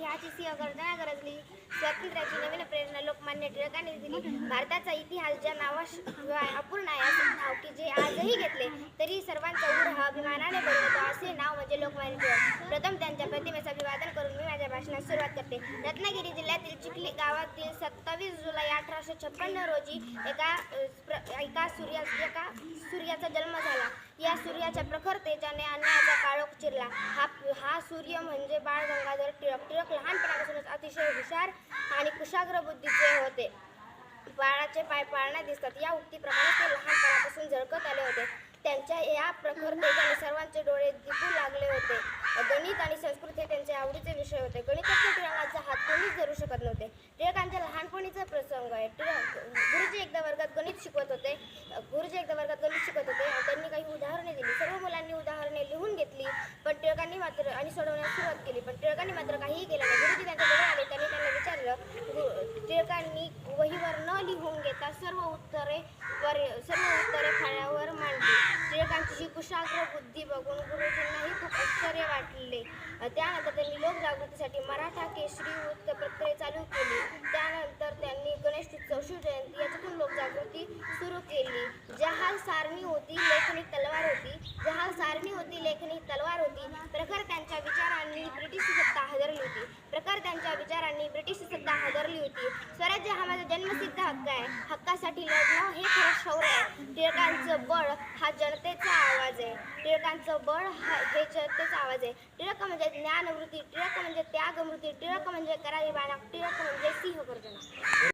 सिंहाची सिंहगर्जना गरजली. स्वातंत्र्याची नवीन प्रेरणा लोकमान्य टिळकांनी दिली. भारताचा इतिहास ज्या नावाशिवाय अपूर्ण आहे असे नाव की जे आजही घेतले तरी सर्वांचा ऊर हा अभिमानाने भरतो असे नाव म्हणजे लोकमान्य टिळक. प्रथम त्यांच्या प्रतिमेचं अभिवादन करून मी माझ्या भाषणास सुरुवात करते. रत्नागिरी जिल्ह्यातील चिखली गावातील 27 जुलै 1856 रोजी एका सूर्याचा जन्म झाला. या सूर्याच्या प्रखर तेजाने अन्यायाचा काळोख चिरला. हा सूर्य म्हणजे बाळ गंगाधर टिळक. टिळक लहानपणापासूनच अतिशय हुशार आणि कुशाग्र बुद्धीचे होते. बाळाचे पाय पाळण्यात दिसतात या उक्तीप्रमाणे ते लहानपणापासून झळकत आले होते. त्यांच्या या प्रखर तेजाने सर्वांचे डोळे दिपू लागले होते. गणित आणि संस्कृत हे त्यांचे आवडीचे विषय होते. गणिताच्या टिळकांचा हात कोणीच धरू शकत नव्हते. टिळकांच्या लहानपणीचा प्रसंग आहे. गुरुजी एकदा वर्गात गणित शिकवत होते. त्यांनी काही उदाहरणे दिली. सर्व मुलांनी उदाहरणे लिहून घेतली आणि सोडवण्यास सुरुवात केली. पण टिळकांनी मात्र काहीही केलं नाही. गुरुजी त्यांच्याजवळ आले. त्यांनी त्यांना विचारलं. टिळकांनी वहीवर न लिहून घेता सर्व उत्तरे फळ्यावर मांडली. टिळकांची ही कुशाग्र बुद्धी बघून गुरुजींनाही खूप आश्चर्य वाटले. त्यानंतर त्यांनी लोकजागृतीसाठी मराठा केसरी वृत्तपत्रे चालू केली. त्यानंतर त्यांनी गणेशोत्सव, शिवजयंती याच्यातून लोकजागृती सुरू केली. जहाल सारणी होती, लेखणी तलवार होती. प्रखर त्यांच्या विचारांनी ब्रिटिश सत्ता हादरली होती. स्वराज्य हा माझा जन्मसिद्ध हक्क आहे. हक्कासाठी लढणं हे खरं शौर्य आहे. टिळकांचं बळ हा जनतेचा आवाज आहे. टिळक म्हणजे ज्ञानवृत्ती, टिळक म्हणजे त्यागमूर्ती, टिळक म्हणजे करारी बाणा, टिळक म्हणजे सिंहगर्जना.